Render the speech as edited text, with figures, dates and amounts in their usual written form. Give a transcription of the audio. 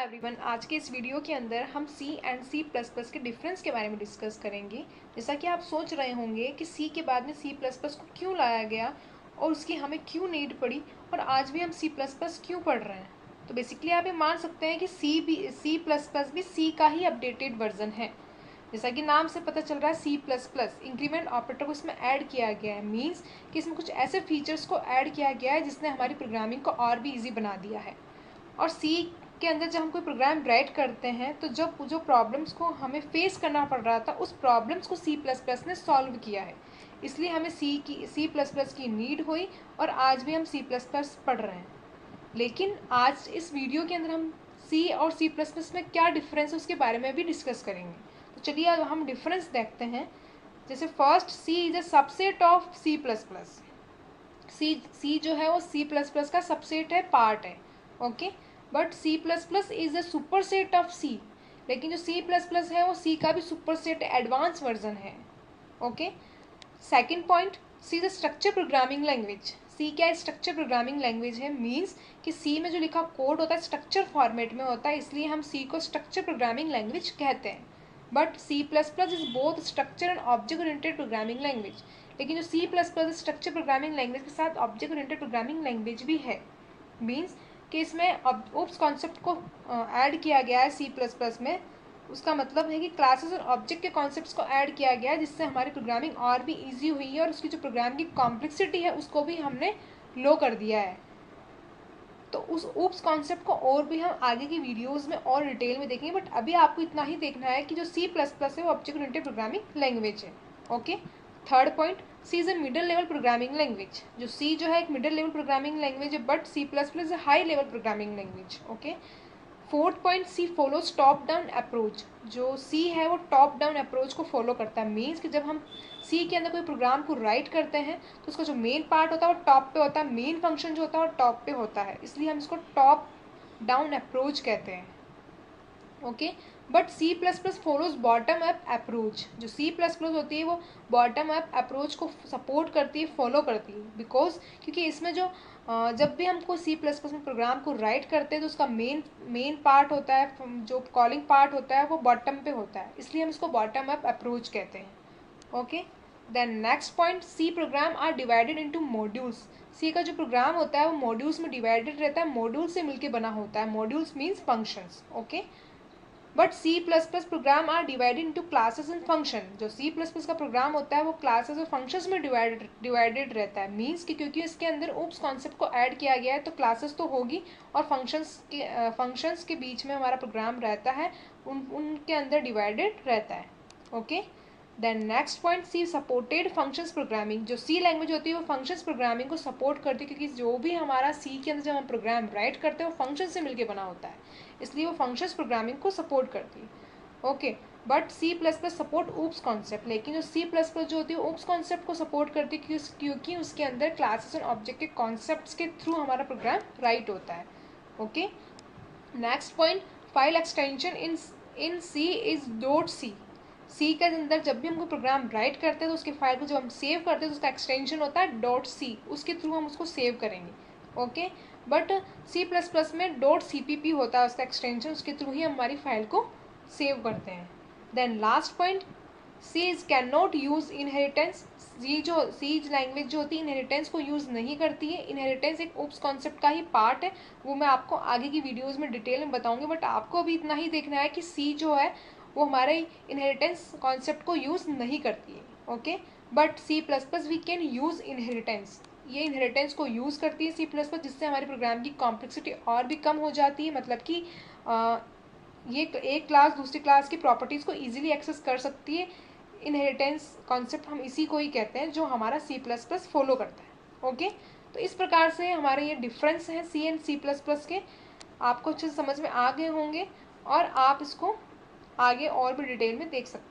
Hi everyone, आज के इस वीडियो के अंदर हम C एंड C++ के डिफरेंस के बारे में डिस्कस करेंगे। जैसा कि आप सोच रहे होंगे कि C के बाद में C++ को क्यों लाया गया और उसकी हमें क्यों नीड पड़ी और आज भी हम C++ क्यों पढ़ रहे हैं। तो बेसिकली आप ये मान सकते हैं कि C++ भी C का ही अपडेटेड वर्जन है। जैसा कि नाम से पता चल रहा है C++ इंक्रीमेंट ऑपरेटर को इसमें ऐड किया गया है। मीन्स कि इसमें कुछ ऐसे फीचर्स को ऐड किया गया है जिसने हमारी प्रोग्रामिंग को और भी ईजी बना दिया है। और सी के अंदर जब हम कोई प्रोग्राम राइट करते हैं तो जब जो प्रॉब्लम्स को हमें फेस करना पड़ रहा था उस प्रॉब्लम्स को C++ ने सॉल्व किया है। इसलिए हमें C++ की नीड हुई और आज भी हम C++ पढ़ रहे हैं। लेकिन आज इस वीडियो के अंदर हम C और C++ में क्या डिफरेंस है उसके बारे में भी डिस्कस करेंगे। तो चलिए अब हम डिफरेंस देखते हैं। जैसे first, C is a subset of C++। C जो है वो C++ का सबसेट है, पार्ट है। Okay, but C++ is a superset of C। लेकिन जो C++ है वो C का भी सुपरसेट एडवांस वर्जन है। Okay, second point, C is a structure programming language. C क्या स्ट्रक्चर प्रोग्रामिंग लैंग्वेज है। मीन्स कि सी में जो लिखा कोड होता है स्ट्रक्चर फॉर्मेट में होता है, इसलिए हम सी को स्ट्रक्चर प्रोग्रामिंग लैंग्वेज कहते हैं। But C++ is both structure and object oriented programming language. लेकिन जो C++ स्ट्रक्चर प्रोग्रामिंग लैंग्वेज के साथ ऑब्जेक्ट ओरिएंटेड प्रोग्रामिंग लैंग्वेज भी है। मीन्स कि इसमें ओप्स कॉन्सेप्ट को ऐड किया गया है C++ में। उसका मतलब है कि क्लासेस और ऑब्जेक्ट के कॉन्सेप्ट्स को ऐड किया गया है जिससे हमारी प्रोग्रामिंग और भी इजी हुई है और उसकी जो प्रोग्राम की कॉम्प्लेक्सिटी है उसको भी हमने लो कर दिया है। तो उस ऊप्स कॉन्सेप्ट को और भी हम आगे की वीडियोस में और डिटेल में देखेंगे, बट अभी आपको इतना ही देखना है कि जो C++ है वो ऑब्जेक्ट ओरिएंटेड प्रोग्रामिंग लैंग्वेज है। Okay, third point, C is a middle level programming language. जो सी जो है एक मिडिल लेवल प्रोग्रामिंग लैंग्वेज है, but C++ high level programming language. Okay, fourth point, C follows top down approach. जो C है वो top down approach को follow करता है। मीन्स कि जब हम सी के अंदर कोई प्रोग्राम को राइट करते हैं तो उसका जो मेन पार्ट होता है वो टॉप पे होता है, मेन फंक्शन जो होता है वो टॉप पे होता है, इसलिए हम इसको टॉप डाउन अप्रोच कहते हैं। Okay, but C++ follows bottom up approach. जो C++ होती है वो बॉटम अप अप्रोच को सपोर्ट करती है, फॉलो करती है। बिकॉज क्योंकि इसमें जो जब भी हमको C++ में प्रोग्राम को राइट करते हैं तो उसका मेन पार्ट होता है, जो कॉलिंग पार्ट होता है वो बॉटम पे होता है, इसलिए हम इसको बॉटम अप अप्रोच कहते हैं। Okay, then next point, C program are divided into modules. C का जो प्रोग्राम होता है वो मॉड्यूल्स में डिवाइडेड रहता है, मॉड्यूल से मिलकर बना होता है। Modules means functions. Okay, but C++ program are divided into classes and function. जो C++ का प्रोग्राम होता है वो क्लासेस और फंक्शंस में डिवाइडेड रहता है। मीन्स कि क्योंकि इसके अंदर ऊप्स कॉन्सेप्ट को ऐड किया गया है तो क्लासेस तो होगी और फंक्शंस के बीच में हमारा प्रोग्राम रहता है, उनके अंदर डिवाइडेड रहता है। ओके, देन नेक्स्ट पॉइंट, सी सपोर्टेड फंक्शंस प्रोग्रामिंग। जो सी लैंग्वेज होती है वो फंक्शंस प्रोग्रामिंग को सपोर्ट करती है, क्योंकि जो भी हमारा सी के अंदर जब हम प्रोग्राम राइट करते हैं वो फंक्शन से मिलकर बना होता है, इसलिए वो फंक्शंस प्रोग्रामिंग को सपोर्ट करती है। Okay, but C++ support oops concept. लेकिन जो C++ जो होती है ऊप्स कॉन्सेप्ट को सपोर्ट करती है क्योंकि उसके अंदर क्लासेस और ऑब्जेक्ट के कॉन्सेप्ट्स के थ्रू हमारा प्रोग्राम राइट होता है। Okay, next point, file extension in C is dot C. C के अंदर जब भी हम कोई प्रोग्राम राइट करते हैं तो उसके फाइल को जब हम सेव करते हैं तो उसका एक्सटेंशन होता है डॉट सी, उसके थ्रू हम उसको सेव करेंगे। ओके, बट C++ में डॉट CPP होता है उसका एक्सटेंशन, उसके थ्रू ही हमारी फाइल को सेव करते हैं। Then last point, C can not use inheritance. C language जो होती है इनहेरिटेंस को यूज़ नहीं करती है। इनहेरिटेंस एक ऊप्स कॉन्सेप्ट का ही पार्ट है, वो मैं आपको आगे की वीडियोज़ में डिटेल में बताऊंगी, बट आपको अभी इतना ही देखना है कि सी जो है वो हमारे इनहेरिटेंस कॉन्सेप्ट को यूज़ नहीं करती है। Okay, but C++ we can use inheritance. ये इनहेरिटेंस को यूज़ करती है C++, जिससे हमारे प्रोग्राम की कॉम्प्लेक्सिटी और भी कम हो जाती है। मतलब कि ये एक क्लास दूसरी क्लास की प्रॉपर्टीज़ को ईजिली एक्सेस कर सकती है। इनहेरिटेंस कॉन्सेप्ट हम इसी को ही कहते हैं जो हमारा C++ फॉलो करता है। ओके, तो इस प्रकार से हमारे ये डिफरेंस हैं C एंड C++ के। आपको अच्छे से समझ में आ गए होंगे और आप इसको आगे और भी डिटेल में देख सकते हैं।